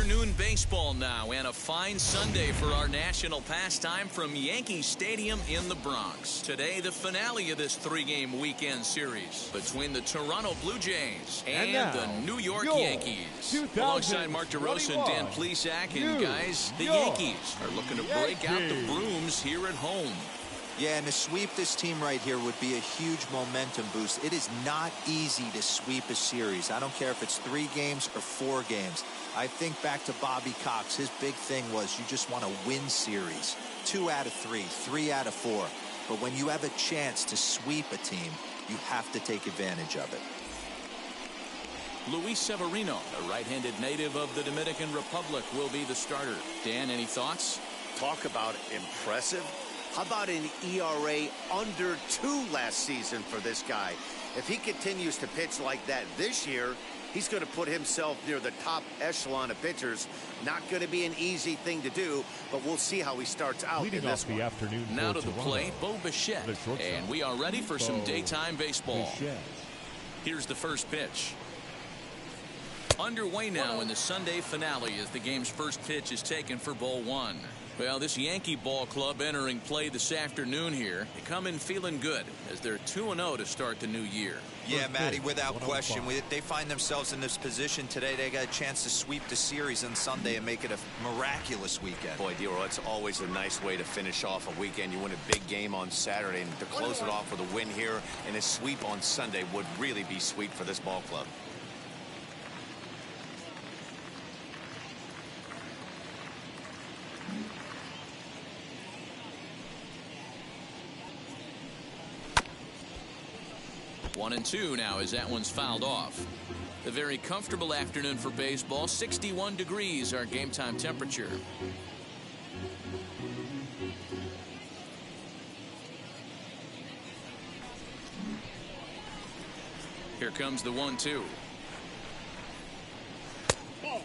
afternoon baseball now, and a fine Sunday for our national pastime from Yankee Stadium in the Bronx. Today, the finale of this three-game weekend series between the Toronto Blue Jays and the New York Yankees. Alongside Mark DeRosa and Dan Plesac, and guys, the Yankees are looking to break out the brooms here at home. Yeah, and to sweep this team right here would be a huge momentum boost. It is not easy to sweep a series. I don't care if it's 3 games or 4 games. I think back to Bobby Cox. His big thing was you just want to win series. 2 out of 3, 3 out of 4. But when you have a chance to sweep a team, you have to take advantage of it. Luis Severino, a right-handed native of the Dominican Republic, will be the starter. Dan, any thoughts? Talk about impressive. How about an ERA under 2 last season for this guy? If he continues to pitch like that this year, he's going to put himself near the top echelon of pitchers. Not going to be an easy thing to do, but we'll see how he starts out in this one. Now to the plate, Bo Bichette, and we are ready for some daytime baseball. Here's the first pitch. Underway now in the Sunday finale as the game's first pitch is taken for ball 1. Well, this Yankee ball club entering play this afternoon here. They come in feeling good as they're 2-0 to start the new year. Yeah, Matty, without question. They find themselves in this position today. They got a chance to sweep the series on Sunday and make it a miraculous weekend. Boy, Dero, it's always a nice way to finish off a weekend. You win a big game on Saturday, and to close it off with a win here and a sweep on Sunday would really be sweet for this ball club. One and 2 now as that one's fouled off. A very comfortable afternoon for baseball. 61 degrees our game time temperature. Here comes the 1-2. Ball.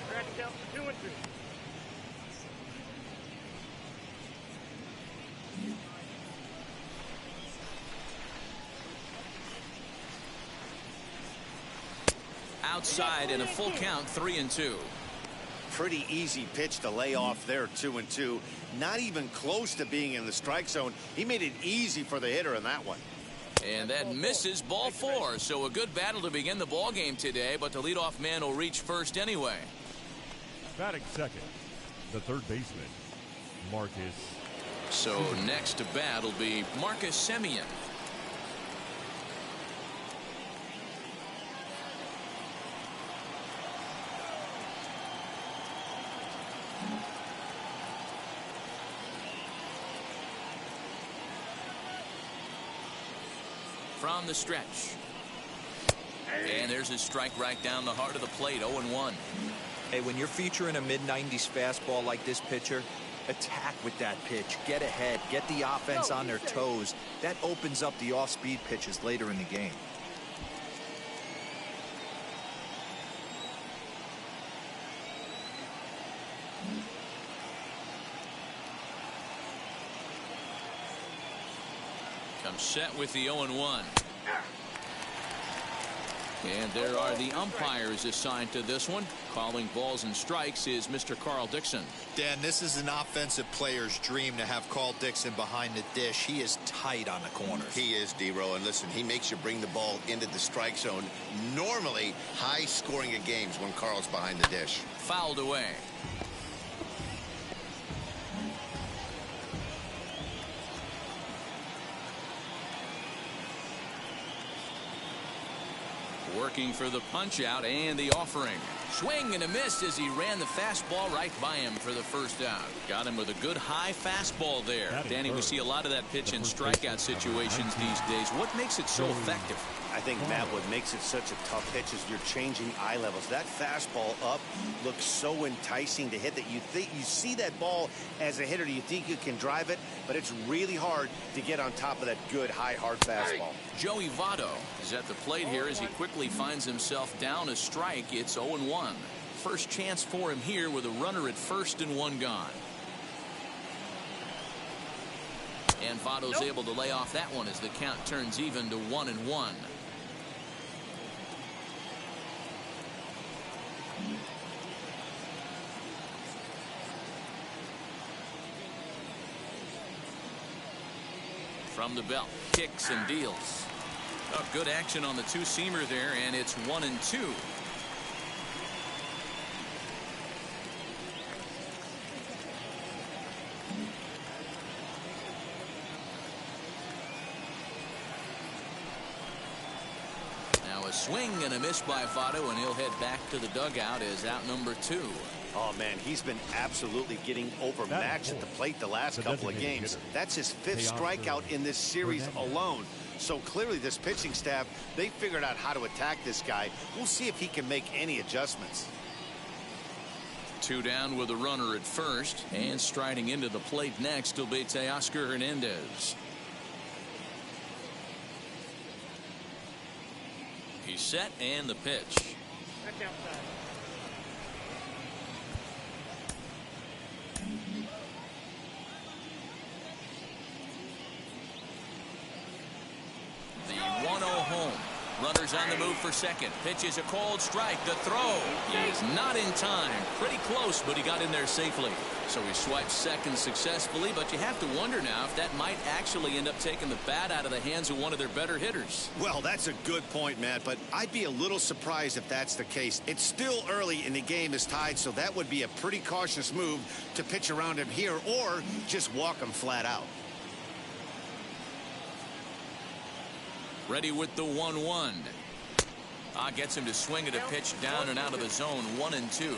Track count for 2 and 2. Outside and a full count, 3-2. Pretty easy pitch to lay off there, 2-2. Not even close to being in the strike zone. He made it easy for the hitter in that one. And that misses, ball 4. So a good battle to begin the ball game today, but the leadoff man will reach first anyway. Batting second, the third baseman, Marcus. So next to bat will be Marcus Semien. From the stretch. And there's his strike right down the heart of the plate, 0-1. Hey, when you're featuring a mid-90s fastball like this pitcher, attack with that pitch. Get ahead. Get the offense on their toes. That opens up the off-speed pitches later in the game. Comes set with the 0-1. And there are the umpires assigned to this one. Calling balls and strikes is Mr. Carl Dixon. Dan, this is an offensive player's dream to have Carl Dixon behind the dish. He is tight on the corners. He is, D-Row, and listen, he makes you bring the ball into the strike zone. Normally, high scoring of games when Carl's behind the dish. Fouled away. Working for the punch out and the offering. Swing and a miss as he ran the fastball right by him for the first out. Got him with a good high fastball there. Danny, we see a lot of that pitch in strikeout situations these days. What makes it so effective? I think, Matt, what makes it such a tough pitch is you're changing eye levels. That fastball up looks so enticing to hit that you see that ball as a hitter, you think you can drive it, but it's really hard to get on top of that good, high, hard fastball. Joey Votto is at the plate here as he quickly finds himself down a strike. It's 0-1. First chance for him here with a runner at first and 1 gone. And Votto's able to lay off that one as the count turns even to 1-1. From the belt, kicks and deals. Oh, good action on the two-seamer there, and it's 1-2. Now a swing and a miss by Votto, and he'll head back to the dugout as out number 2. Oh, man, he's been absolutely getting overmatched at the plate the last couple of games. That's his 5th strikeout in this series alone. So clearly this pitching staff, they figured out how to attack this guy. We'll see if he can make any adjustments. 2 down with a runner at first, and striding into the plate next will be Teoscar Hernandez. He's set, and the pitch. That's outside. The 1-0 home. Runners on the move for second. Pitch is a called strike. The throw is not in time. Pretty close, but he got in there safely. So he swipes second successfully, but you have to wonder now if that might actually end up taking the bat out of the hands of one of their better hitters. Well, that's a good point, Matt, but I'd be a little surprised if that's the case. It's still early and the game is tied, so that would be a pretty cautious move to pitch around him here or just walk him flat out. Ready with the 1-1. Gets him to swing at a pitch down and out of the zone. 1-2.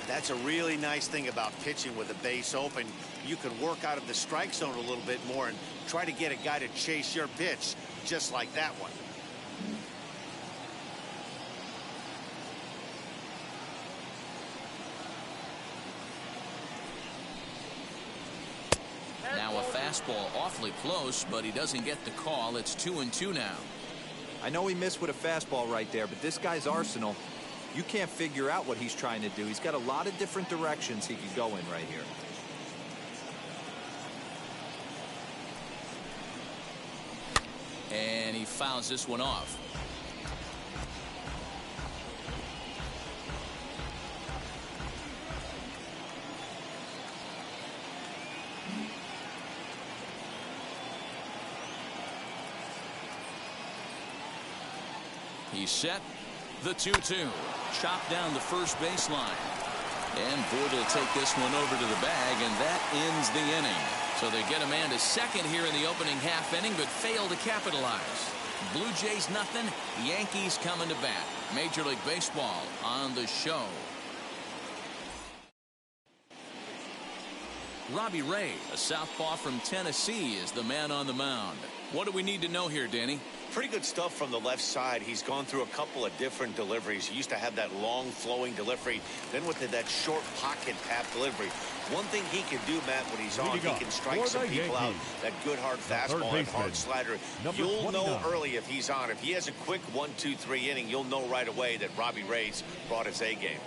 That's a really nice thing about pitching with the base open. You can work out of the strike zone a little bit more and try to get a guy to chase your pitch, just like that one. Now a fastball awfully close, but he doesn't get the call. It's 2-2 now. I know he missed with a fastball right there, but this guy's arsenal, you can't figure out what he's trying to do. He's got a lot of different directions he could go in right here. And he fouls this one off. He's set. The 2-2. Chopped down the first baseline. And Boyd will take this one over to the bag, and that ends the inning. So they get a man to second here in the opening half inning, but fail to capitalize. Blue Jays nothing. Yankees coming to bat. Major League Baseball on the show. Robbie Ray, a southpaw from Tennessee, is the man on the mound. What do we need to know here, Danny? Pretty good stuff from the left side. He's gone through a couple of different deliveries. He used to have that long flowing delivery, then with that short pocket tap delivery. One thing he can do, Matt, when he's on, he can strike some people out. That good hard fastball and hard slider. You'll know early if he's on. If he has a quick 1-2-3 inning, you'll know right away that Robbie Ray's brought his A game.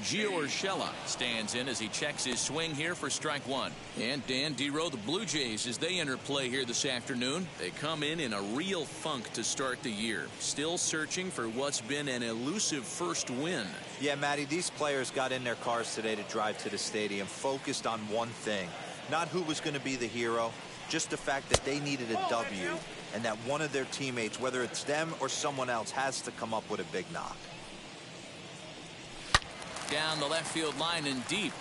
Gio Urshela stands in as he checks his swing here for strike one. And Dan Dero, the Blue Jays, as they enter play here this afternoon, they come in a real funk to start the year. Still searching for what's been an elusive first win. Yeah, Matty, these players got in their cars today to drive to the stadium, focused on one thing. Not who was going to be the hero, just the fact that they needed a W, and that one of their teammates, whether it's them or someone else, has to come up with a big knock. Down the left field line and deep.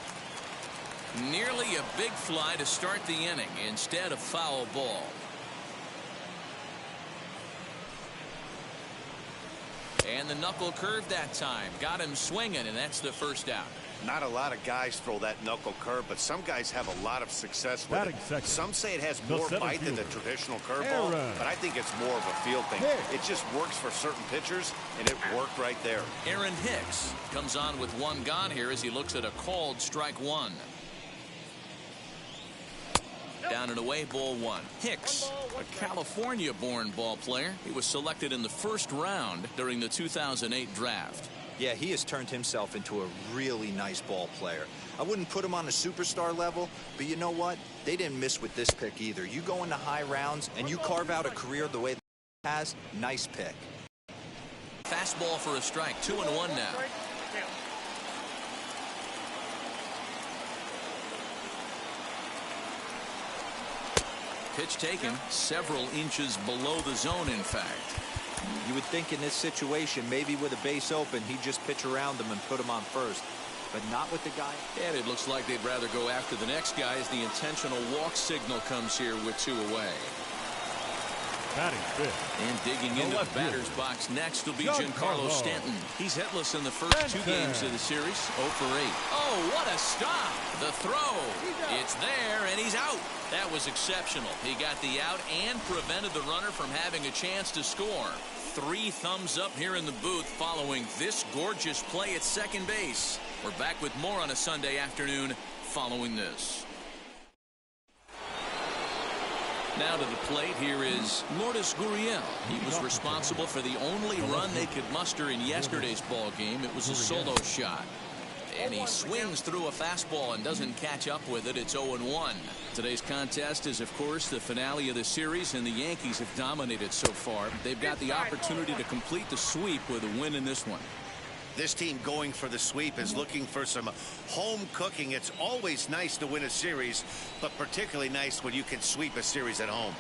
Nearly a big fly to start the inning. Instead, a foul ball. And the knuckle curve that time. Got him swinging, and that's the first out. Not a lot of guys throw that knuckle curve, but some guys have a lot of success with it. Some say it has more bite than the traditional curveball, but I think it's more of a field thing. It just works for certain pitchers, and it worked right there. Aaron Hicks comes on with one gone here as he looks at a called strike one. Down and away, ball one. Hicks, a California-born ball player. He was selected in the first round during the 2008 draft. Yeah, he has turned himself into a really nice ball player. I wouldn't put him on a superstar level, but you know what? They didn't miss with this pick either. You go into high rounds and you carve out a career the way he has, nice pick. Fastball for a strike, 2-1 now. Pitch taken several inches below the zone, in fact. You would think in this situation, maybe with a base open, he'd just pitch around them and put him on first. But not with the guy. And it looks like they'd rather go after the next guy as the intentional walk signal comes here with 2 away. Batting fifth. And digging into the batter's box next will be Giancarlo Stanton. He's hitless in the first 2 games of the series. 0 for 8. Oh, what a stop. The throw. It's there, and he's out. That was exceptional. He got the out and prevented the runner from having a chance to score. 3 thumbs up here in the booth following this gorgeous play at second base. We're back with more on a Sunday afternoon following this. Now to the plate, here is Lourdes Gurriel. He was responsible for the only run they could muster in yesterday's ball game. It was a solo shot. And he swings through a fastball and doesn't catch up with it. It's 0-1. Today's contest is, of course, the finale of the series, and the Yankees have dominated so far. They've got the opportunity to complete the sweep with a win in this one. This team going for the sweep is looking for some home cooking. It's always nice to win a series, but particularly nice when you can sweep a series at home.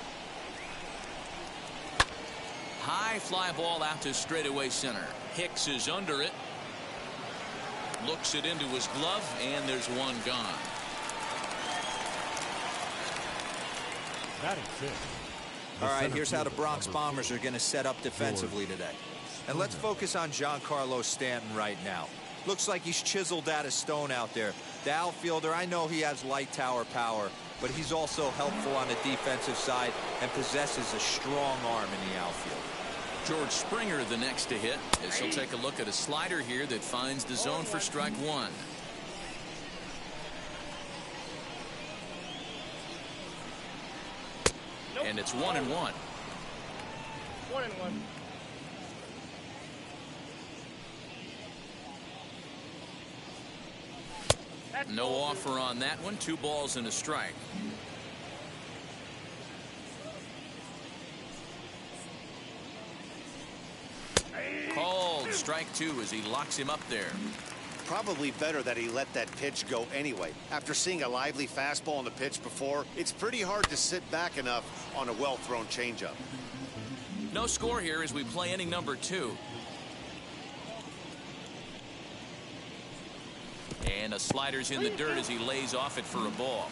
High fly ball out to straightaway center. Hicks is under it. Looks it into his glove, and there's one gone. Batting fifth. All right, here's how the Bronx Bombers are going to set up defensively today. And let's focus on Giancarlo Stanton right now. Looks like he's chiseled out of stone out there. The outfielder, I know he has light tower power, but he's also helpful on the defensive side and possesses a strong arm in the outfield. George Springer the next to hit as he'll take a look at a slider here that finds the zone for strike 1. And it's 1-1. 1-1. No offer on that one. 2 balls and a strike. Called strike 2 as he locks him up there. Probably better that he let that pitch go anyway. After seeing a lively fastball on the pitch before, it's pretty hard to sit back enough on a well-thrown changeup. No score here as we play inning number 2. And a slider's in the dirt as he lays off it for a ball.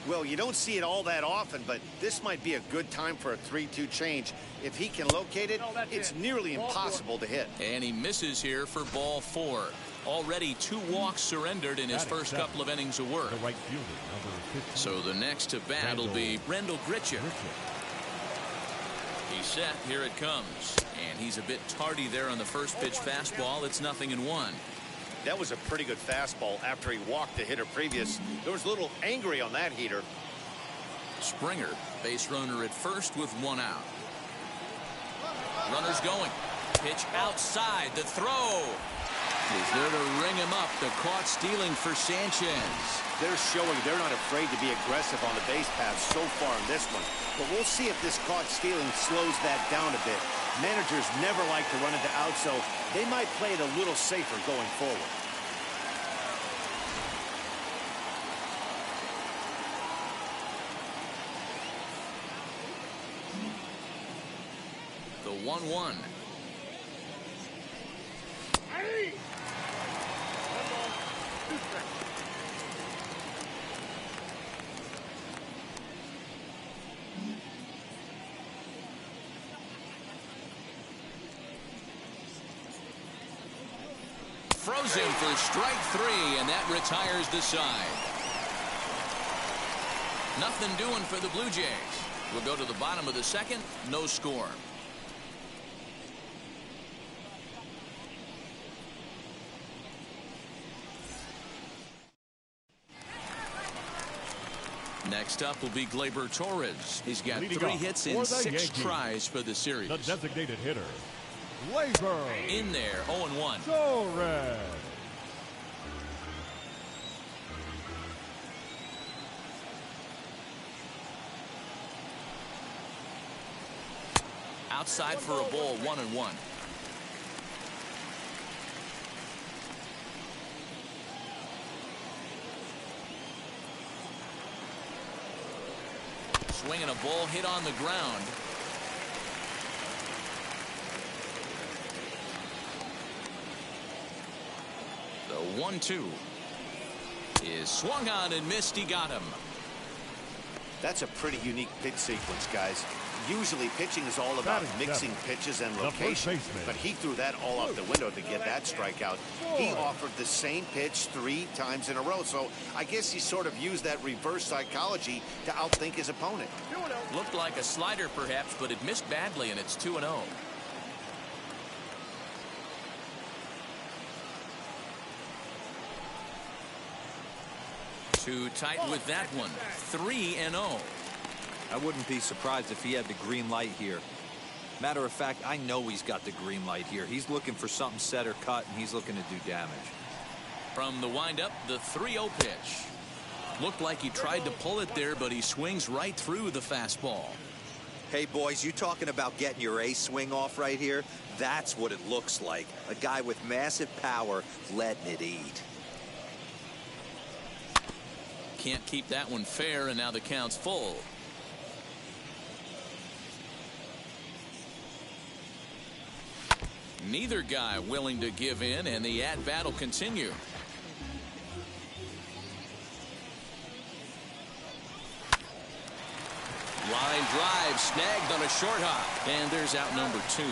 Well, you don't see it all that often, but this might be a good time for a 3-2 change. If he can locate it, it's nearly impossible to hit. And he misses here for ball 4. Already 2 walks surrendered in his first couple of innings of work. The right fielder, number 15. So the next to bat will be Rendell Gritchick. He's set. Here it comes. And he's a bit tardy there on the first pitch fastball. It's 0-1. That was a pretty good fastball after he walked the hitter previous. There was a little angry on that heater. Springer, base runner at first with 1 out. Runner's going. Pitch outside. The throw is there to ring him up. The caught stealing for Sanchez. They're showing they're not afraid to be aggressive on the base path so far in this one. But we'll see if this caught stealing slows that down a bit. Managers never like to run into out, so they might play it a little safer going forward. The 1-1. Frozen for strike 3, and that retires the side. Nothing doing for the Blue Jays. We'll go to the bottom of the second. No score. Next up will be Gleyber Torres. He's got Leading 3 off hits for in the 6 Yankees, tries for the series. the designated hitter, Gleyber In there, 0-1. Torres. Outside for a ball, 1-1. swing and a ball hit on the ground. The 1-2 is swung on and missed. He got him. That's a pretty unique pitch sequence, guys. Usually pitching is all about mixing pitches and location, but he threw that all out the window to get that strikeout. He offered the same pitch 3 times in a row, so I guess he sort of used that reverse psychology to outthink his opponent. Looked like a slider perhaps, but it missed badly, and it's 2-0. Too tight with that one. 3-0. I wouldn't be surprised if he had the green light here. Matter of fact, I know he's got the green light here. He's looking for something set or cut, and he's looking to do damage. From the windup, the 3-0 pitch. Looked like he tried to pull it there, but he swings right through the fastball. Hey, boys, you talking about getting your ace swing off right here? That's what it looks like. A guy with massive power letting it eat. Can't keep that one fair, and now the count's full. Neither guy willing to give in, and the at-bat will continue. Line drive snagged on a short hop, and there's out number 2.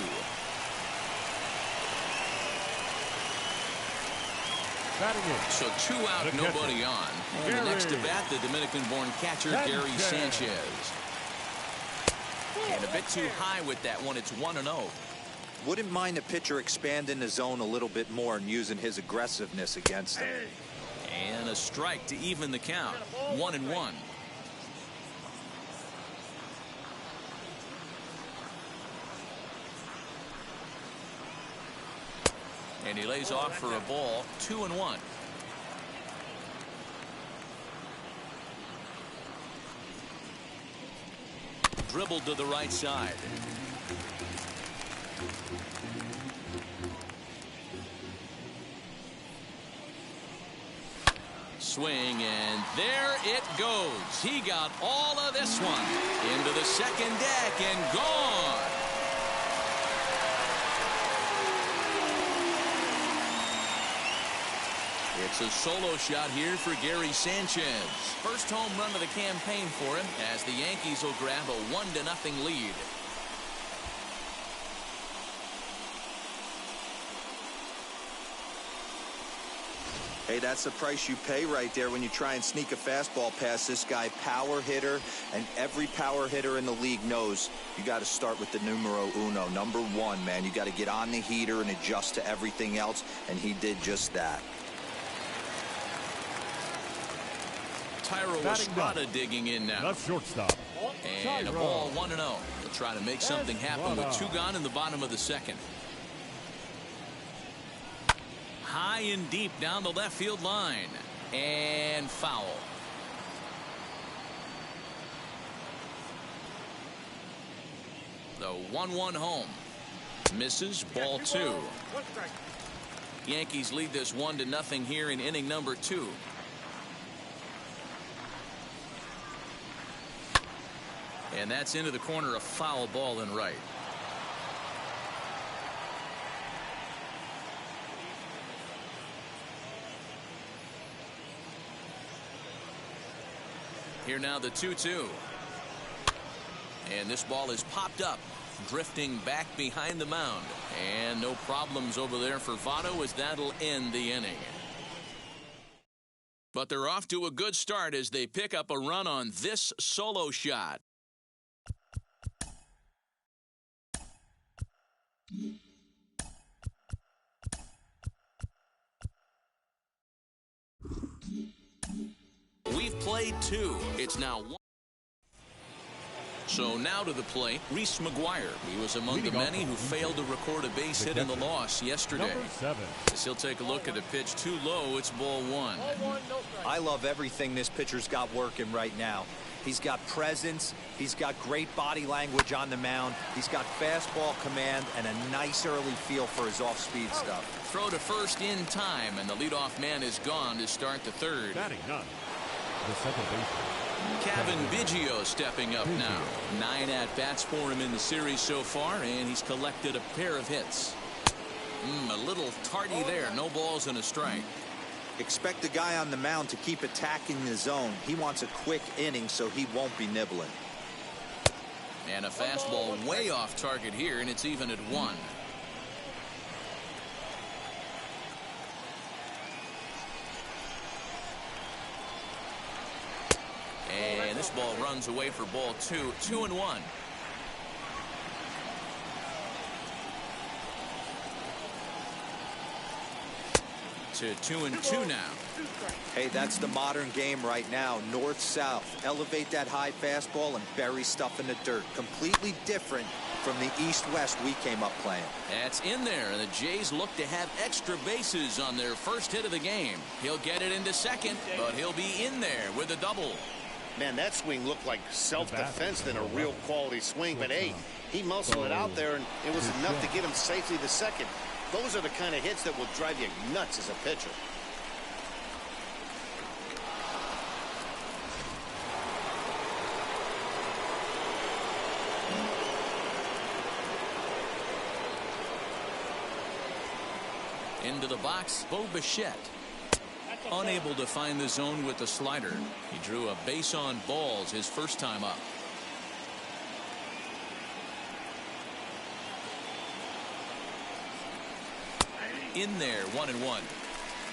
So 2 out, nobody on. And the next to bat, the Dominican-born catcher Gary Sanchez. And a bit too high with that one. It's 1-0. Wouldn't mind a pitcher expanding the zone a little bit more and using his aggressiveness against him. And a strike to even the count. 1-1. And he lays off for a ball. 2-1. Dribbled to the right side. Swing, and there it goes. He got all of this one into the second deck and gone. It's a solo shot here for Gary Sanchez. First home run of the campaign for him as the Yankees will grab a 1-0 lead. Hey, that's the price you pay right there when you try and sneak a fastball past this guy. Power hitter, and every power hitter in the league knows you got to start with the numero uno, number 1, man. You got to get on the heater and adjust to everything else, and he did just that. Tyro Estrada digging in now. Left shortstop. And a ball 1-0. They'll try to make something happen with 2 gone in the bottom of the second. High and deep down the left field line. And foul. The 1-1 home. Misses. Ball 2. Yankees lead this 1-0 here in inning number 2. And that's into the corner, a foul ball and right. Here now the 2-2. And this ball is popped up, drifting back behind the mound. And no problems over there for Votto as that'll end the inning. But they're off to a good start as they pick up a run on this solo shot. We've played 2. It's now 1. So now to the plate, Reese McGuire. He was among the many who failed to record a base hit in the loss yesterday. As he'll take a look at a pitch too low, it's ball 1. I love everything this pitcher's got working right now. He's got presence. He's got great body language on the mound. He's got fastball command and a nice early feel for his off-speed stuff. Throw to first in time, and the leadoff man is gone to start the third. Batting 9. The second baseman. Kevin Biggio stepping up now. 9 at-bats for him in the series so far, and he's collected a pair of hits. A little tardy there. No balls and a strike. Expect the guy on the mound to keep attacking the zone. He wants a quick inning, so he won't be nibbling. And a fastball way off target here, and it's even at 1. And this ball runs away for ball 2. 2-1. To 2-2 now. Hey, that's the modern game right now. North-south. Elevate that high fastball and bury stuff in the dirt. Completely different from the east-west we came up playing. That's in there, and the Jays look to have extra bases on their first hit of the game. He'll get it into second, but he'll be in there with a double. Man, that swing looked like self-defense than a real quality swing. But, hey, he muscled it out there, and it was enough to get him safely to second. Those are the kind of hits that will drive you nuts as a pitcher. Into the box, Bo Bichette. Unable to find the zone with the slider. He drew a base on balls his first time up. In there, 1-1.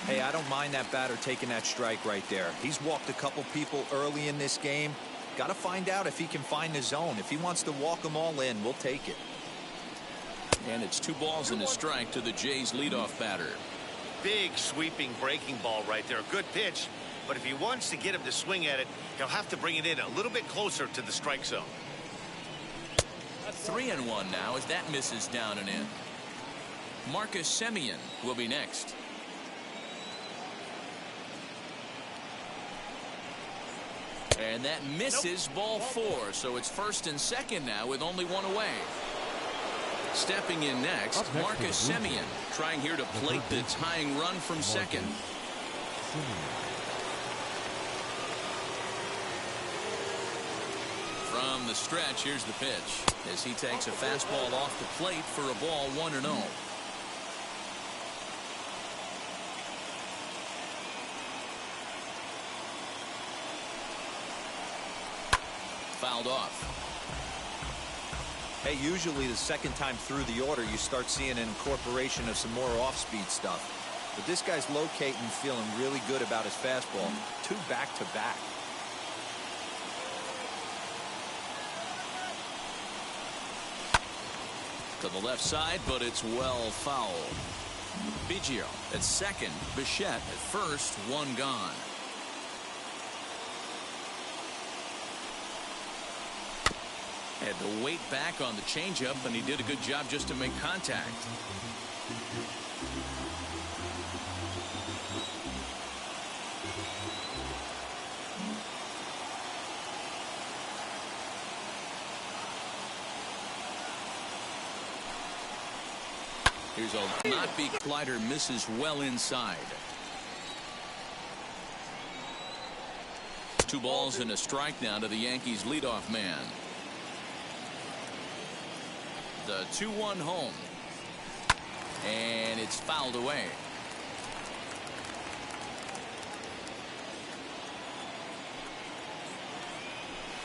Hey, I don't mind that batter taking that strike right there. He's walked a couple people early in this game. Got to find out if he can find the zone. If he wants to walk them all in, we'll take it. And it's 2 balls and a strike to the Jays leadoff batter. Big sweeping breaking ball right there. Good pitch. But if he wants to get him to swing at it, he'll have to bring it in a little bit closer to the strike zone. 3-1 now as that misses down and in. Marcus Semien will be next. And that misses ball 4, so it's first and second now with only 1 away. Stepping in next, Marcus Semien, trying here to plate the tying run from second. From the stretch, here's the pitch as he takes a fastball off the plate for a ball 1-0. Fouled off. Hey, usually the second time through the order, you start seeing an incorporation of some more off-speed stuff. But this guy's locating, feeling really good about his fastball. 2 back-to-back. To the left side, but it's well foul. Biggio at second, Bichette at first, 1 gone. Had to wait back on the changeup, and he did a good job just to make contact. Here's a not-be slider, misses well inside. 2 balls and a strike now to the Yankees leadoff man. The 2-1 home. And it's fouled away.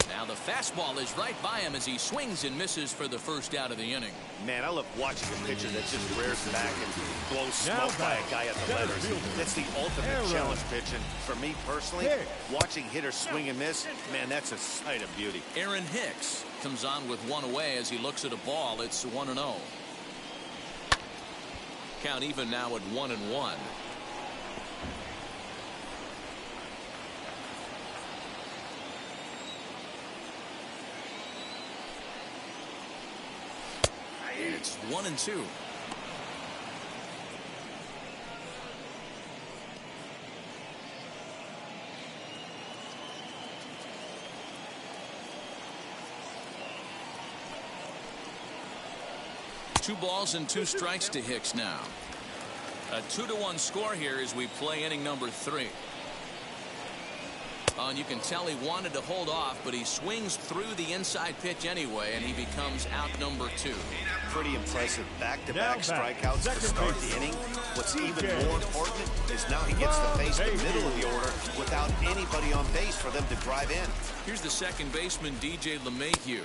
Now the fastball is right by him as he swings and misses for the first out of the inning. Man, I love watching a pitcher that just rears back and blows smoke by a guy at the letters. That's the ultimate challenge pitch. And for me personally, watching hitters swing and miss, man, that's a sight of beauty. Aaron Hicks comes on with 1 away as he looks at a ball. It's 1-0. Count even now at 1-1. It's 1-2. Two balls and 2 strikes to Hicks now. A 2-1 score here as we play inning number 3. And you can tell he wanted to hold off, but he swings through the inside pitch anyway, and he becomes out number 2. Pretty impressive back-to-back strikeouts to start the inning. What's even more important is now he gets to face the middle of the order without anybody on base for them to drive in. Here's the second baseman, DJ LeMahieu,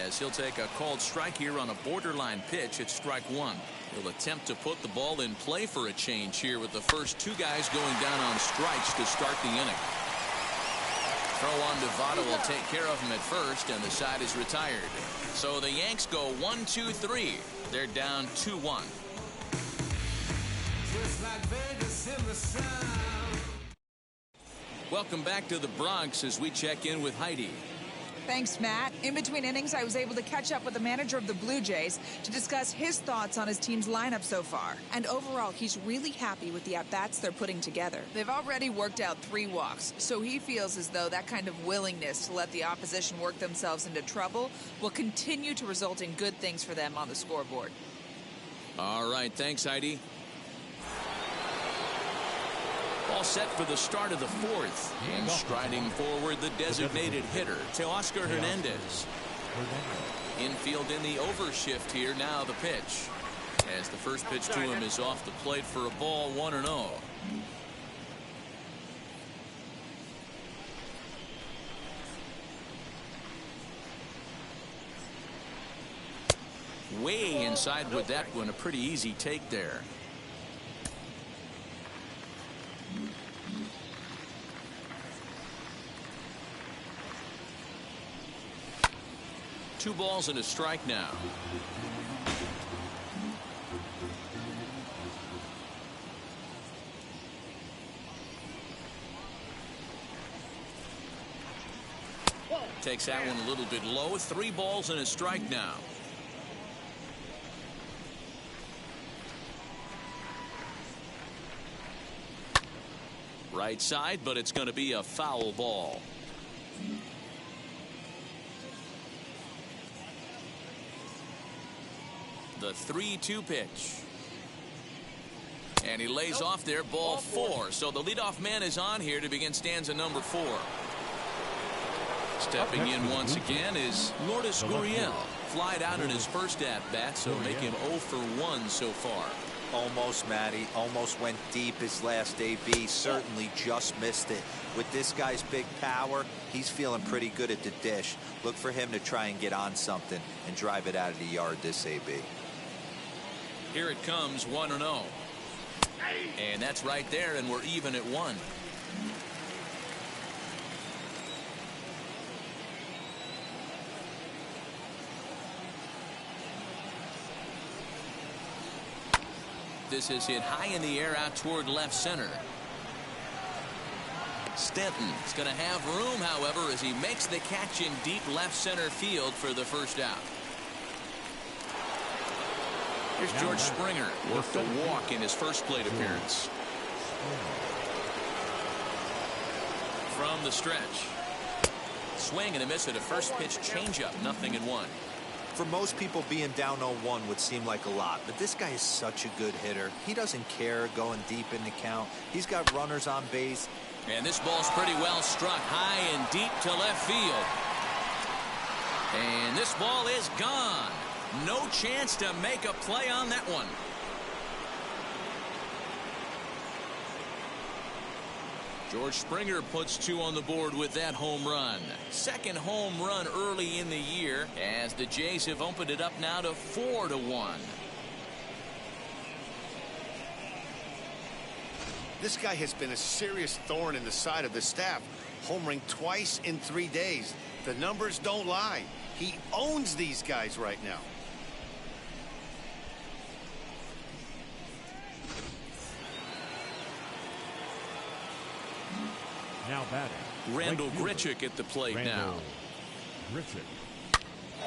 as he'll take a called strike here on a borderline pitch at strike 1. He'll attempt to put the ball in play for a change here with the first 2 guys going down on strikes to start the inning. Throw on to Votto will take care of him at first, and the side is retired. So the Yanks go 1-2-3. They're down 2-1. Welcome back to the Bronx as we check in with Heidi. Thanks, Matt. In between innings, I was able to catch up with the manager of the Blue Jays to discuss his thoughts on his team's lineup so far. And overall, he's really happy with the at-bats they're putting together. They've already worked out 3 walks, so he feels as though that kind of willingness to let the opposition work themselves into trouble will continue to result in good things for them on the scoreboard. All right, thanks, Heidi. All set for the start of the 4th. And striding forward, the designated hitter, Teoscar Hernandez. Infield in the overshift here. Now the pitch. As the first pitch to him is off the plate for a ball, 1-0. Way inside with that one. A pretty easy take there. Two balls and a strike now. Takes that one a little bit low. 3 balls and a strike now. Right side, but it's going to be a foul ball. The 3-2 pitch. And he lays off there, ball 4. So the leadoff man is on here to begin stanza number 4. Stepping in once again is Lourdes Gurriel. Flied out in his first at-bat, so make him 0 for 1 so far. Almost, Matty. Almost went deep his last AB. Certainly just missed it. With this guy's big power, he's feeling pretty good at the dish. Look for him to try and get on something and drive it out of the yard this AB. Here it comes, 1-0. And that's right there, and we're even at 1. This is hit high in the air out toward left center. Stanton is going to have room, however, as he makes the catch in deep left center field for the first out. Here's George Springer. Worked a walk in his first plate appearance. From the stretch. Swing and a miss at a first pitch changeup. 0-1. For most people, being down 0-1 would seem like a lot, but this guy is such a good hitter. He doesn't care going deep in the count. He's got runners on base. And this ball's pretty well struck high and deep to left field. And this ball is gone. No chance to make a play on that one. George Springer puts 2 on the board with that home run. Second home run early in the year as the Jays have opened it up now to 4-1. This guy has been a serious thorn in the side of the staff, homering twice in 3 days. The numbers don't lie. He owns these guys right now. Now batting, Randall Grichuk at the plate now. Grichuk.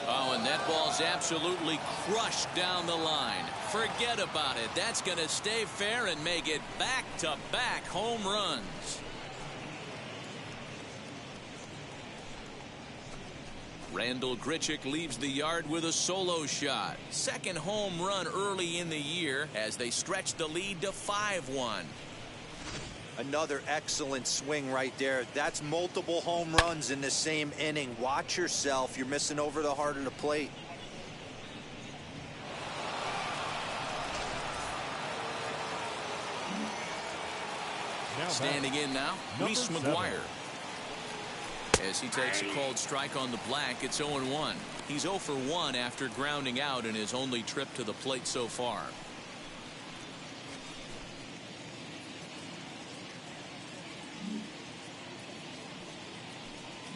Oh, and that ball's absolutely crushed down the line. Forget about it. That's going to stay fair and make it back-to-back home runs. Randall Grichuk leaves the yard with a solo shot. Second home run early in the year as they stretch the lead to 5-1. Another excellent swing right there. That's multiple home runs in the same inning. Watch yourself. You're missing over the heart of the plate. Standing in now, Reese McGuire. As he takes a called strike on the black, it's 0-1. He's 0 for 1 after grounding out in his only trip to the plate so far.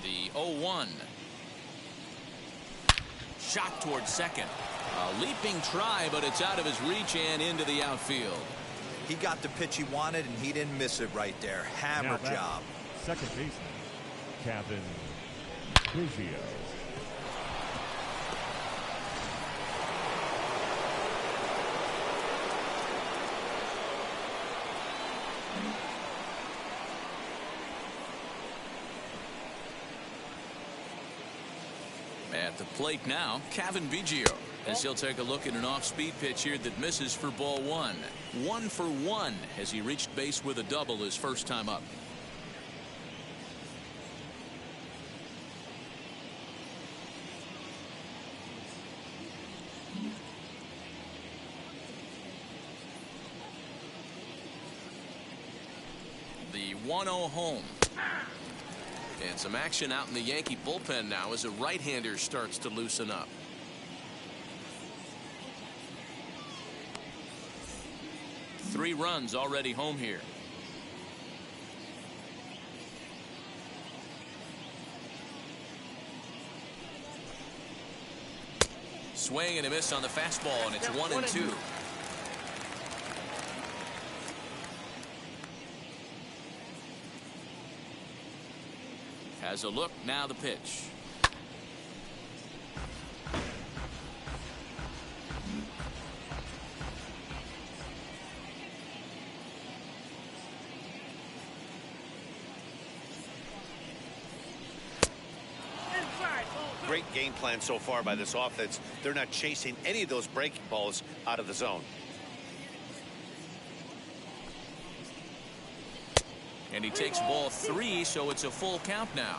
The 0-1. Shot towards second. A leaping try, but it's out of his reach and into the outfield. He got the pitch he wanted, and he didn't miss it right there. Hammer job. Second baseman, Kevin Biggio. At the plate now, Kevin Biggio, as he'll take a look at an off-speed pitch here that misses for ball 1. 1 for 1 as he reached base with a double his first time up. The 1-0 home. And some action out in the Yankee bullpen now as a right-hander starts to loosen up. Three runs already home here. Swing and a miss on the fastball, and it's 1-2. Has a look, now the pitch. Great game plan so far by this offense. They're not chasing any of those breaking balls out of the zone. And he takes ball 3, so it's a full count now.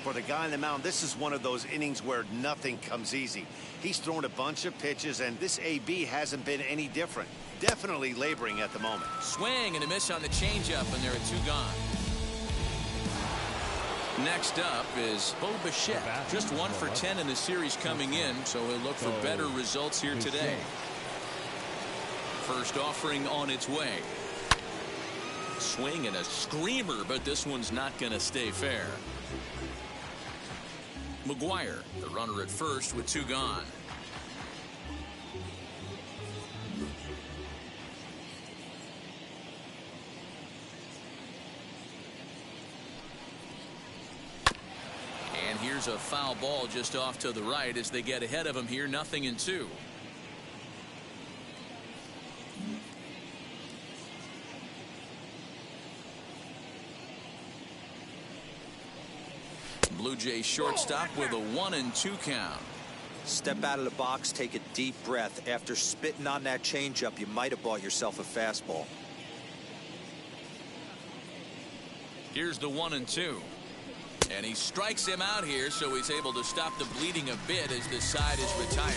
For the guy on the mound, this is one of those innings where nothing comes easy. He's thrown a bunch of pitches, and this AB hasn't been any different. Definitely laboring at the moment. Swing and a miss on the changeup, and there are 2 gone. Next up is Bo Bichette. Just 1 for 10 in the series coming in, so he'll look for better results here today. First offering on its way. Swing and a screamer, but this one's not going to stay fair. McGuire, the runner at first with 2 gone. And here's a foul ball just off to the right as they get ahead of him here, 0-2. Blue Jays shortstop with a 1-2 count. Step out of the box, take a deep breath. After spitting on that changeup, you might have bought yourself a fastball. Here's the 1-2. And he strikes him out here, so he's able to stop the bleeding a bit as this side is retired.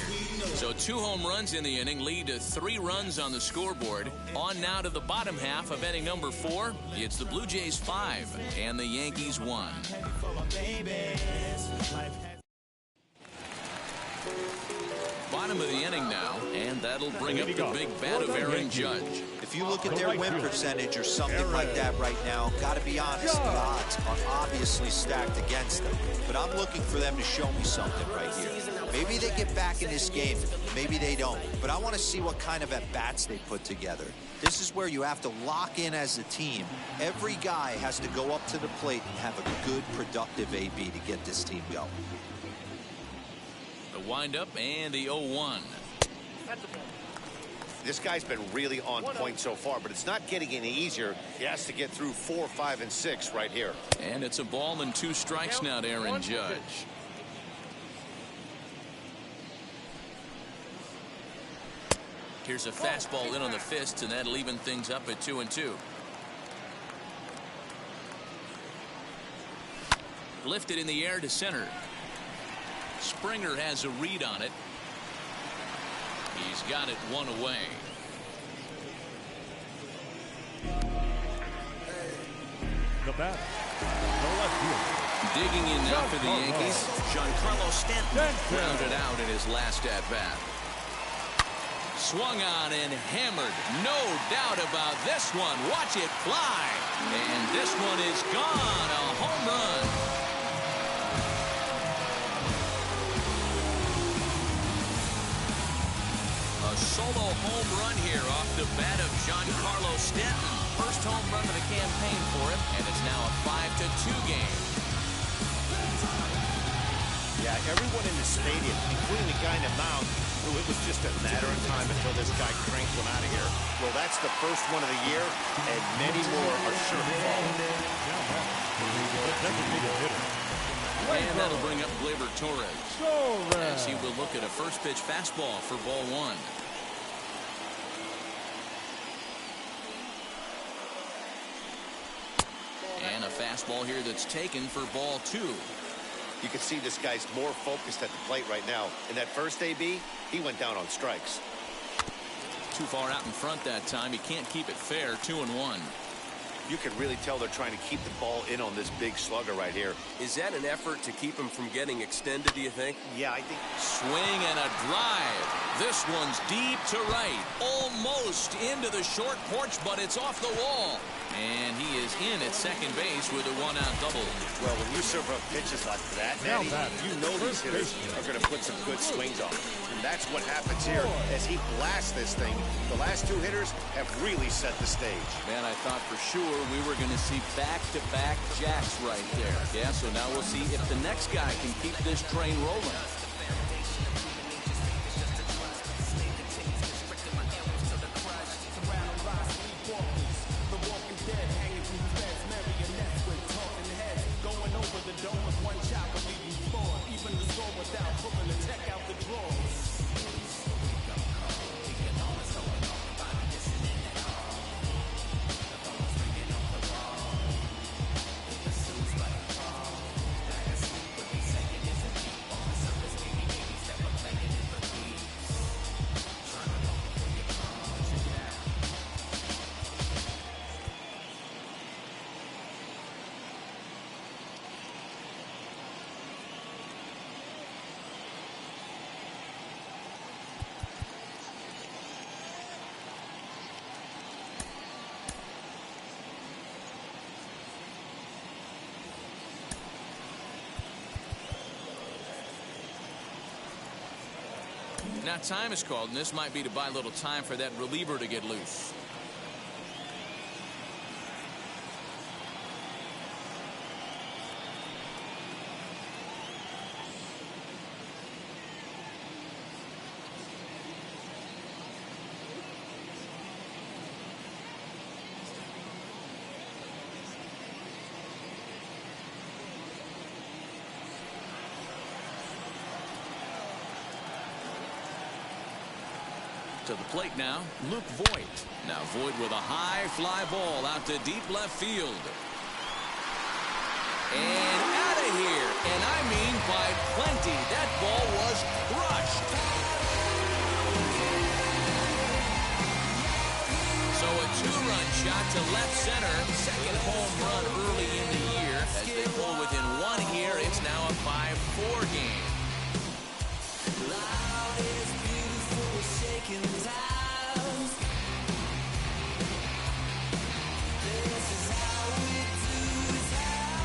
So 2 home runs in the inning lead to 3 runs on the scoreboard. On now to the bottom half of inning number 4. It's the Blue Jays 5 and the Yankees 1. Bottom of the inning now, and that'll bring up the big bat of Aaron Judge. If you look at their win percentage or something like that right now, got to be honest, the odds are obviously stacked against them. But I'm looking for them to show me something right here. Maybe they get back in this game, maybe they don't. But I want to see what kind of at-bats they put together. This is where you have to lock in as a team. Every guy has to go up to the plate and have a good, productive AB to get this team going. The windup and the 0-1. This guy's been really on point so far, but it's not getting any easier. He has to get through 4, 5, and 6 right here. And it's a ball and 2 strikes now to Aaron Judge. Here's a fastball in on the fist, and that'll even things up at 2-2. Lifted in the air to center. Springer has a read on it. He's got it one away. The bat, the left fielder. Digging in now for the Yankees, Giancarlo Stanton grounded out in his last at-bat. Swung on and hammered. No doubt about this one. Watch it fly. And this one is gone. A home run. A solo home run here off the bat of Giancarlo Stanton. First home run of the campaign for him, and it's now a 5-2 game. Yeah, everyone in the stadium, including the guy in the mound, knew it was just a matter of time until this guy cranked one out of here. Well, that's the first one of the year, and many more are sure to follow. And that'll bring up Gleyber Torres. As he will look at a first pitch fastball for ball one. And a fastball here that's taken for ball two. You can see this guy's more focused at the plate right now. In that first AB, he went down on strikes. Too far out in front that time. He can't keep it fair. 2-1. You can really tell they're trying to keep the ball in on this big slugger right here. Is that an effort to keep him from getting extended, do you think? Yeah, I think. Swing and a drive. This one's deep to right. Almost into the short porch, but it's off the wall. And he is in at second base with a one-out double. Well, when you serve up pitches like that, Matty, you know these hitters are going to put some good swings on. And that's what happens here as he blasts this thing. The last two hitters have really set the stage. Man, I thought for sure we were going to see back-to-back jacks right there. Yeah, so now we'll see if the next guy can keep this train rolling. Now time is called, and this might be to buy a little time for that reliever to get loose. To the plate now, Luke Voit. Now Voit with a high fly ball out to deep left field. And out of here. And I mean by plenty. That ball was crushed. So a two-run shot to left center. Second home run early in the year. As they pull within one here, it's now a 5-4 game.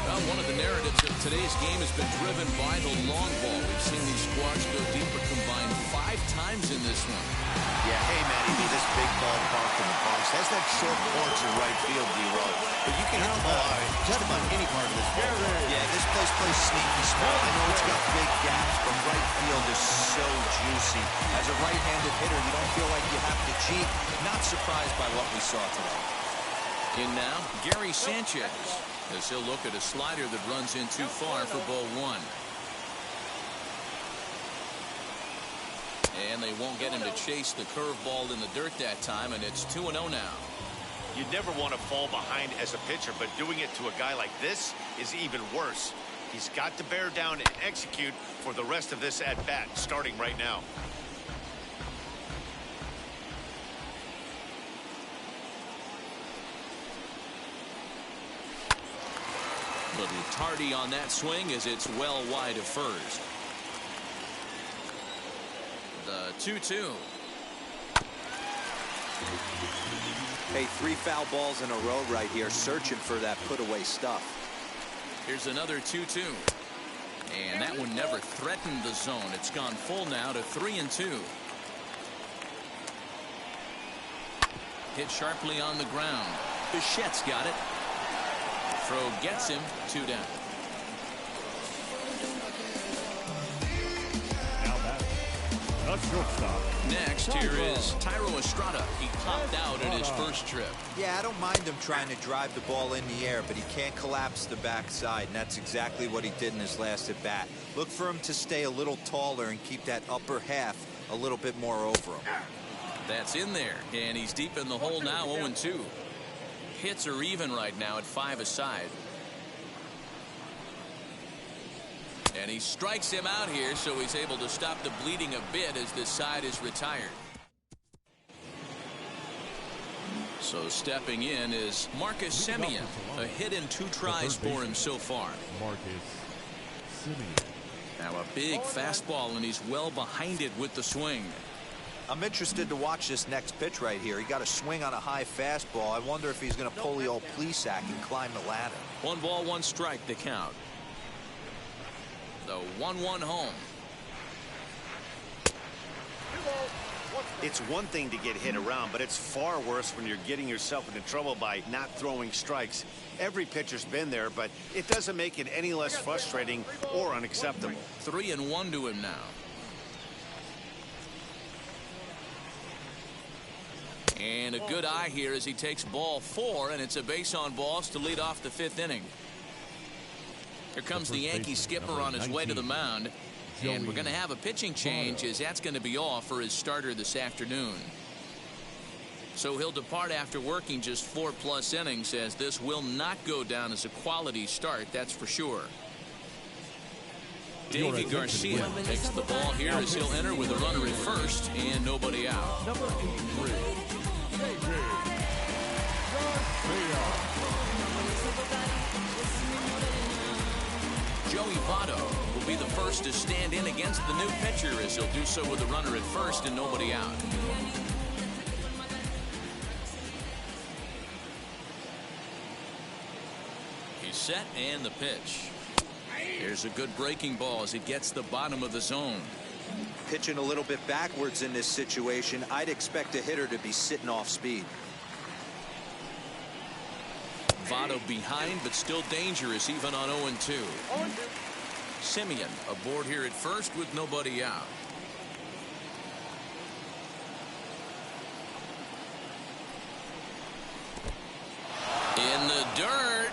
Well, one of the narratives of today's game has been driven by the long ball. We've seen these squads go deeper combined 5 times in this one. Yeah, hey, Matty, this big ballpark in the Bronx has that short porch in right field, D-Row. But you can hit the ball out just about any part of this ball. Yeah, this place plays sneaky small. I know it's got big gaps, but right field is so juicy. As a right-handed hitter, you don't feel like you have to cheat. Not surprised by what we saw today. In now, Gary Sanchez, as he'll look at a slider that runs in too far for ball one. And they won't get him to chase the curveball in the dirt that time, and it's 2-0 now. You never want to fall behind as a pitcher, but doing it to a guy like this is even worse. He's got to bear down and execute for the rest of this at-bat, starting right now. Little tardy on that swing as it's well wide of first. The 2-2. Hey, 3 foul balls in a row right here, searching for that put-away stuff. Here's another 2-2. And that one never threatened the zone. It's gone full now to 3-2. Hit sharply on the ground. Bichette's got it. Throw gets him 2 down. Now back, the shortstop. Next, here is Tyro Estrada. He popped out at his first trip. Yeah, I don't mind him trying to drive the ball in the air, but he can't collapse the backside, and that's exactly what he did in his last at bat. Look for him to stay a little taller and keep that upper half a little bit more over him. That's in there, and he's deep in the hole now, 0-2. Hits are even right now at 5 aside. And he strikes him out here, so he's able to stop the bleeding a bit as this side is retired. So stepping in is Marcus Semien. A hit in 2 tries for him so far. Marcus Semien. Now a big fastball, and he's well behind it with the swing. I'm interested to watch this next pitch right here. He got a swing on a high fastball. I wonder if he's going to pull the old Plesac and climb the ladder. 1 ball, 1 strike, the count. The 1-1 home. It's one thing to get hit around, but it's far worse when you're getting yourself into trouble by not throwing strikes. Every pitcher's been there, but it doesn't make it any less frustrating or unacceptable. 3-1 to him now. And a good eye here as he takes ball 4, and it's a base on balls to lead off the 5th inning. Here comes the Yankee skipper on his way to the mound. And we're going to have a pitching change, as that's going to be all for his starter this afternoon. So he'll depart after working just 4+ innings, as this will not go down as a quality start, that's for sure. Davy Garcia takes the ball here as he'll enter with a runner at first and nobody out. Number 83, Davy Garcia. Joey Votto will be the first to stand in against the new pitcher, as he'll do so with a runner at first and nobody out. He's set, and the pitch. Here's a good breaking ball as it gets the bottom of the zone. Pitching a little bit backwards in this situation, I'd expect a hitter to be sitting off speed. Votto behind, but still dangerous even on 0-2. Semien aboard here at first with nobody out. In the dirt.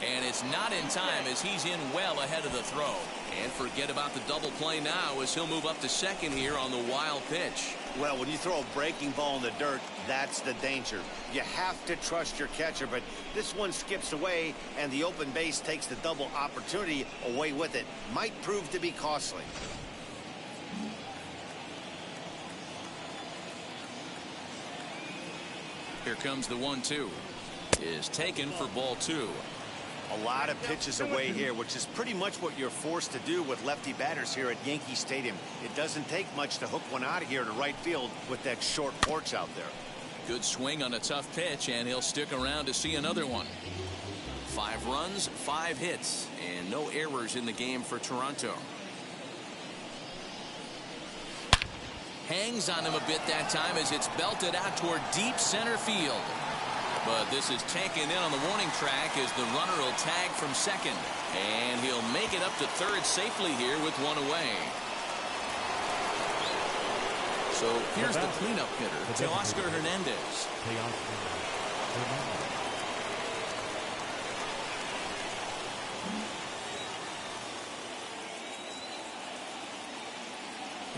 And it's not in time, as he's in well ahead of the throw. And forget about the double play now, as he'll move up to second here on the wild pitch. Well, when you throw a breaking ball in the dirt, that's the danger. You have to trust your catcher, but this one skips away, and the open base takes the double opportunity away with it. Might prove to be costly. Here comes the 1-2. Is taken for ball 2. A lot of pitches away here, which is pretty much what you're forced to do with lefty batters here at Yankee Stadium. It doesn't take much to hook one out of here to right field with that short porch out there. Good swing on a tough pitch, and he'll stick around to see another one. 5 runs, 5 hits, and no errors in the game for Toronto. Hangs on him a bit that time as it's belted out toward deep center field. But this is taken in on the warning track as the runner will tag from second. And he'll make it up to third safely here with 1 away. So here's the cleanup hitter, Teoscar Hernandez.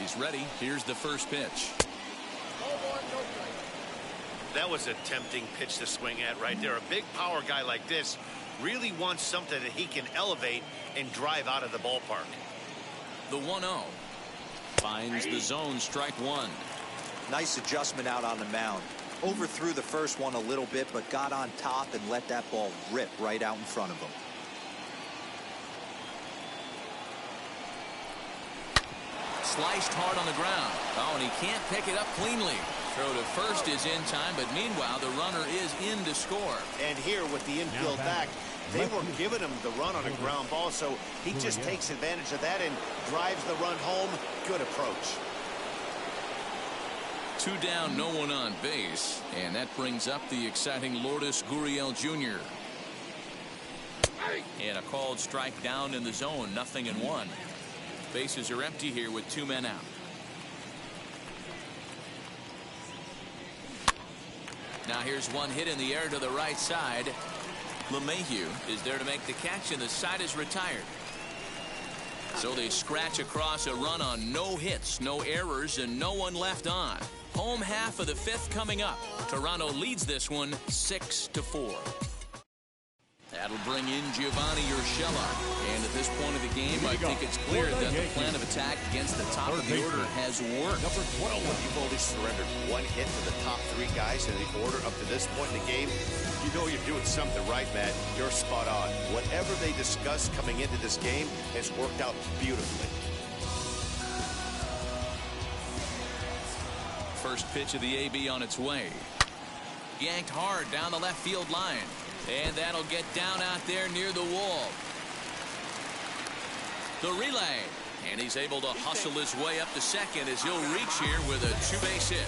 He's ready. Here's the first pitch. That was a tempting pitch to swing at right there. A big power guy like this Really wants something that he can elevate and drive out of the ballpark. The 1-0. Finds the zone, strike one. Nice adjustment out on the mound. Overthrew the first one a little bit, but got on top and let that ball rip right out in front of him. Sliced hard on the ground. Oh, and he can't pick it up cleanly. Throw to first is in time, but meanwhile, the runner is in to score. And here with the infield back, they were giving him the run on a ground ball, so he just takes advantage of that and drives the run home. Good approach. 2 down, no one on base, and that brings up the exciting Lourdes Gurriel Jr. And a called strike down in the zone, 0-1. Bases are empty here with 2 men out. Now here's one hit in the air to the right side. LeMahieu is there to make the catch, and the side is retired. So they scratch across a run on no hits, no errors, and no one left on. Home half of the 5th coming up. Toronto leads this one 6-4. That'll bring in Giovanni Urshela. And at this point of the game, I think it's clear that the plan of attack against the top of the order has worked. Number 12, you've only surrendered 1 hit to the top 3 guys in the order up to this point in the game. You know you're doing something right, Matt. You're spot on. Whatever they discussed coming into this game has worked out beautifully. First pitch of the AB on its way. Yanked hard down the left field line. And that'll get down out there near the wall. The relay. And he's able to hustle his way up to second as he'll reach here with a 2-base hit.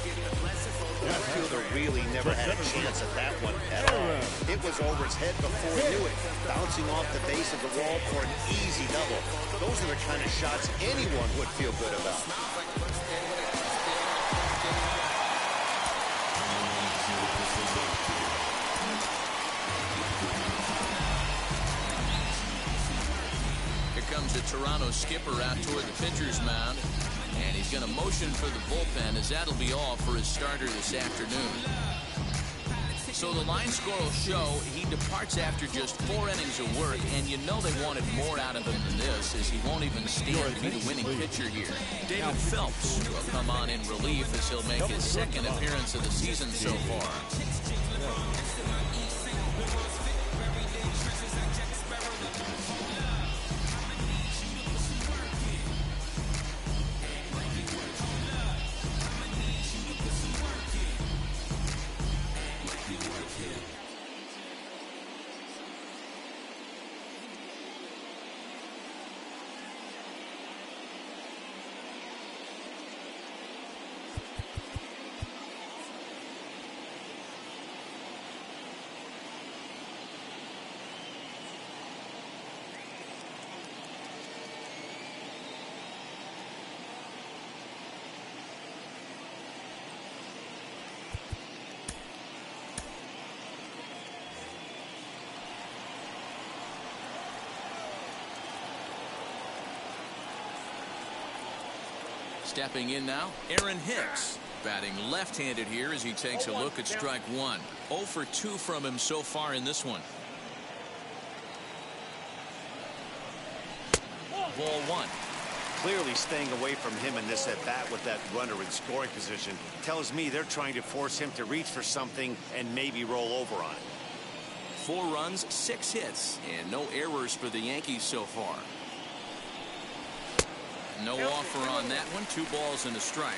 The fielder really never had a chance at that one at all. It was over his head before he knew it. Bouncing off the base of the wall for an easy double. Those are the kind of shots anyone would feel good about. Comes the Toronto skipper out toward the pitcher's mound, and he's going to motion for the bullpen, as that'll be all for his starter this afternoon. So the line score will show he departs after just 4 innings of work, and you know they wanted more out of him than this, as he won't even stand to be the winning pitcher here. David Phelps will come on in relief as he'll make his 2nd appearance of the season so far. Stepping in now, Aaron Hicks. Batting left-handed here as he takes a look at strike one. 0 for 2 from him so far in this one. Ball 1. Clearly staying away from him in this at-bat with that runner in scoring position tells me they're trying to force him to reach for something and maybe roll over on it. 4 runs, 6 hits, and no errors for the Yankees so far. No offer on that one. 2 balls and a strike.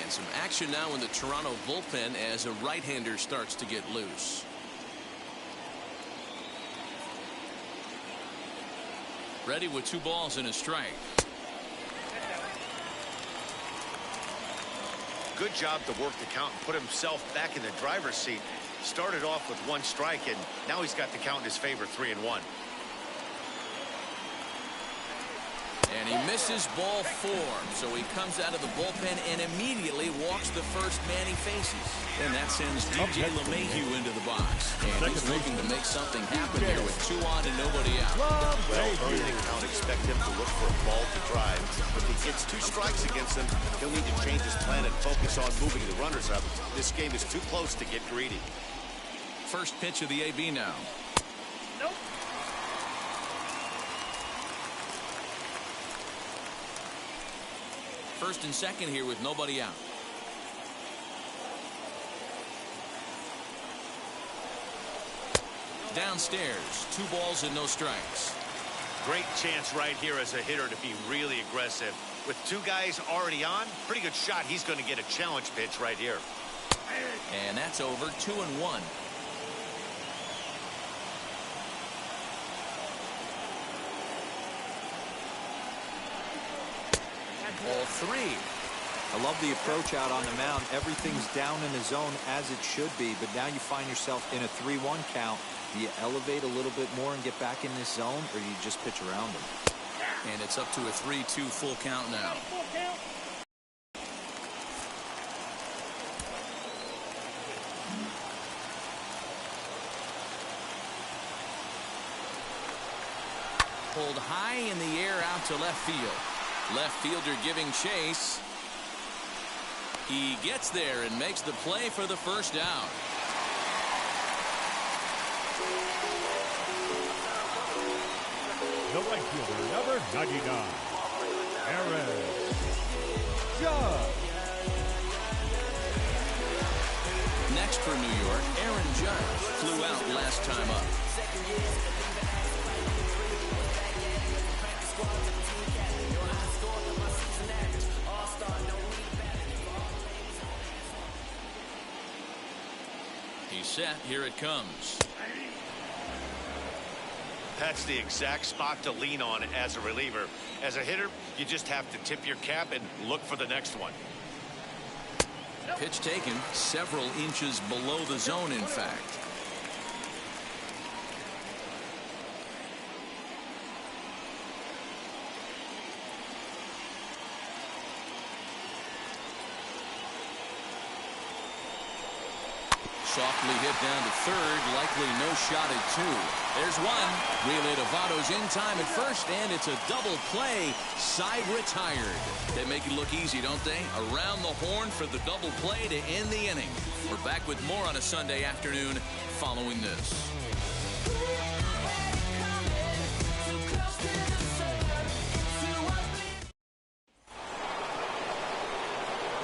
And some action now in the Toronto bullpen as a right-hander starts to get loose. Ready with 2 balls and a strike. Good job to work the count and put himself back in the driver's seat. Started off with 1 strike, and now he's got the count in his favor, 3-1. And he misses ball 4, so he comes out of the bullpen and immediately walks the first man he faces. And that sends DJ LeMahieu into the box. And he's looking to make something happen here with 2 on and nobody out. Well, early in the count, expect him to look for a ball to drive. If he gets 2 strikes against him, he'll need to change his plan and focus on moving the runners up. This game is too close to get greedy. First pitch of the AB now. Nope. first and second here with nobody out. Downstairs, 2 balls and no strikes. Great chance right here as a hitter to be really aggressive. With 2 guys already on, pretty good shot. He's going to get a challenge pitch right here. And that's over. 2-1. Ball 3. I love the approach out on the mound. Everything's down in the zone as it should be, but now you find yourself in a 3-1 count. Do you elevate a little bit more and get back in this zone, or you just pitch around them? And it's up to a 3-2 full count now. Pulled high in the air out to left field. Left fielder giving chase. He gets there and makes the play for the first out. The right fielder, number 99, Aaron Judge. Next for New York, Aaron Judge flew out last time up. He's set. Here it comes. That's the exact spot to lean on as a reliever. As a hitter, you just have to tip your cap and look for the next one. Pitch taken several inches below the zone, in fact. Softly hit down to third, likely no shot at 2. There's one. Relay to Votto's in time at first, and it's a double play. Side retired. They make it look easy, don't they? Around the horn for the double play to end the inning. We're back with more on a Sunday afternoon following this.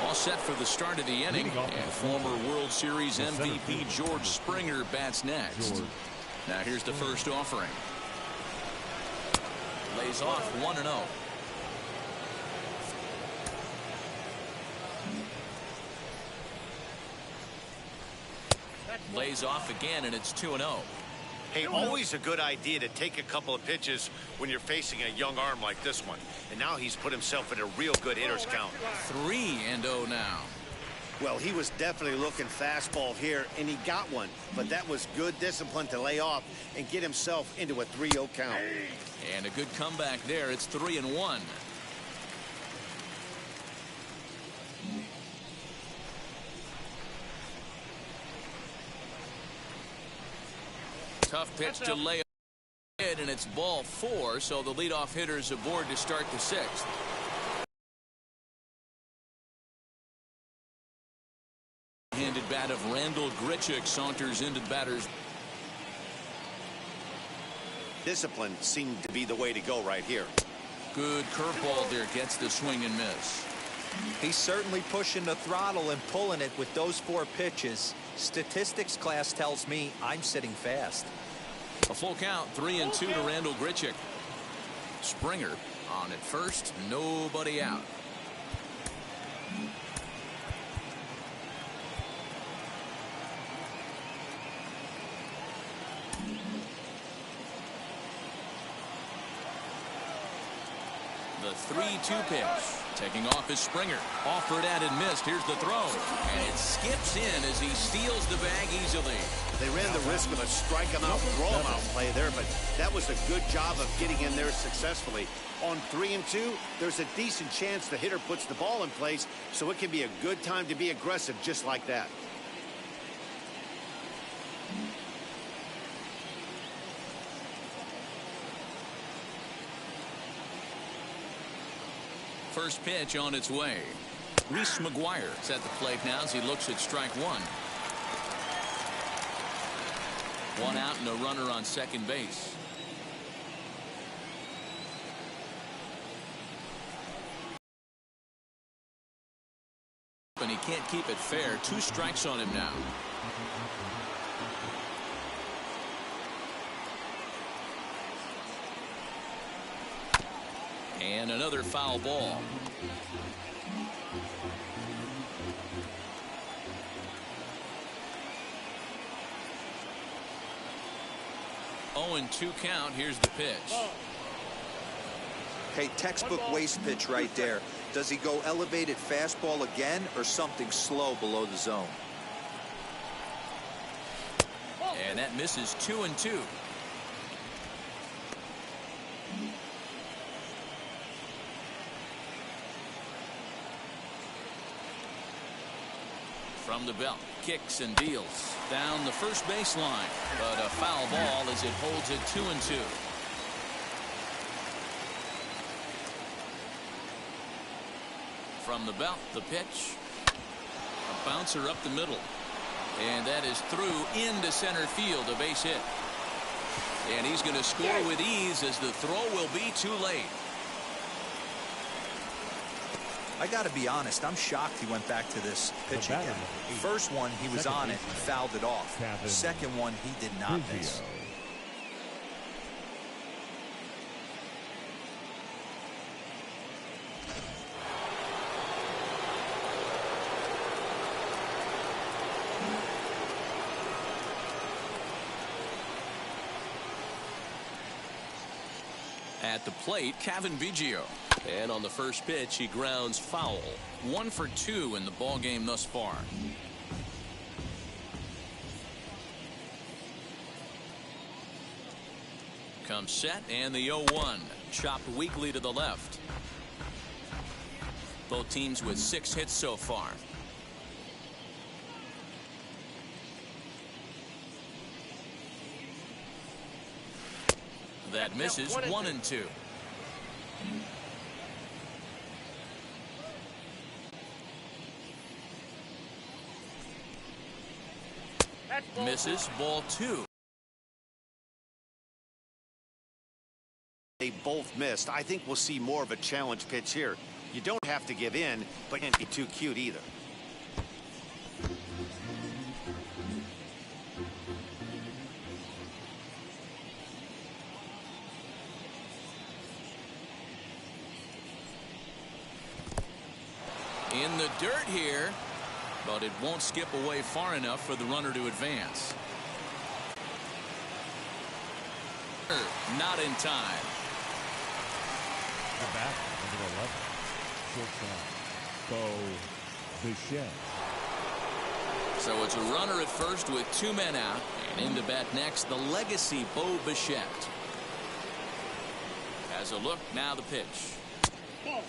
All set for the start of the inning, and former World Series MVP George Springer bats next. Now here's the first offering. Lays off 1-0. Lays off again, and it's 2-0. Hey, always a good idea to take a couple of pitches when you're facing a young arm like this one. And now he's put himself in a real good hitter's count. 3-0 now. Well, he was definitely looking fastball here, and he got one. But that was good discipline to lay off and get himself into a 3-0 count. And a good comeback there. It's 3-1. Tough pitch to lay ahead, and it's ball 4, so the leadoff hitter is aboard to start the 6th. Handed bat of Randall Grichuk saunters into batters. Discipline seemed to be the way to go right here. Good curveball there, gets the swing and miss. He's certainly pushing the throttle and pulling it with those 4 pitches. Statistics class tells me I'm sitting fast. A full count, 3-2 to Randall Grichuk. Springer on at first, nobody out. The 3-2 pitch. Taking off is Springer. Offered at and missed. Here's the throw. And it skips in as he steals the bag easily. They ran the risk of a strike him out, throw him out play there, but that was a good job of getting in there successfully. On 3-2, there's a decent chance the hitter puts the ball in place, so it can be a good time to be aggressive just like that. First pitch on its way. Reese McGuire is at the plate now as he looks at strike 1. 1 out and a runner on second base. can't keep it fair. 2 strikes on him now. And another foul ball. Oh, and 2 count. Here's the pitch. Hey, textbook waste pitch right there. Does he go elevated fastball again or something slow below the zone? And that misses 2-2. From the belt, kicks and deals down the first baseline, but a foul ball as it holds it 2-2. From the belt, the pitch, a bouncer up the middle, and that is through into center field, a base hit, and he's going to score with ease as the throw will be too late. I got to be honest, I'm shocked he went back to this pitch again. First one, he was on it, fouled it off. Second one, he did not miss. At the plate, Kevin Biggio. And on the first pitch, he grounds foul. 1 for 2 in the ball game thus far. Comes set, and the 0-1. Chopped weakly to the left. Both teams with 6 hits so far. That misses 1-2. Misses, ball 2. They both missed. I think we'll see more of a challenge pitch here. You don't have to give in, but can't be too cute either. In the dirt here, but it won't skip away far enough for the runner to advance. Not in time. The bat, number 11, shortstop, Bo Bichette. So it's a runner at first with 2 men out, and in to bat next, the legacy Bo Bichette. Has a look, now the pitch. Oh,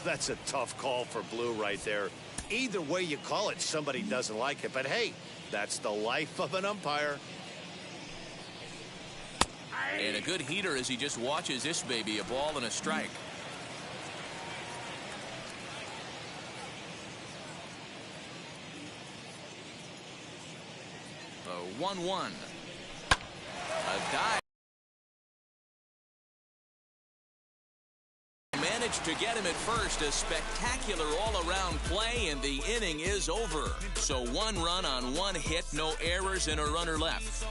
that's a tough call for Blue right there. Either way you call it, somebody doesn't like it. But hey, that's the life of an umpire. And a good heater as he just watches this baby, a ball and a strike. The 1-1. A dive. Managed to get him at first. A spectacular all-around play, and the inning is over. So 1 run on 1 hit, no errors, and a runner left.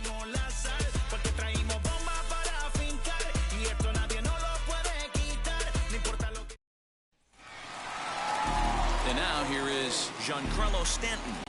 And now here is Giancarlo Stanton.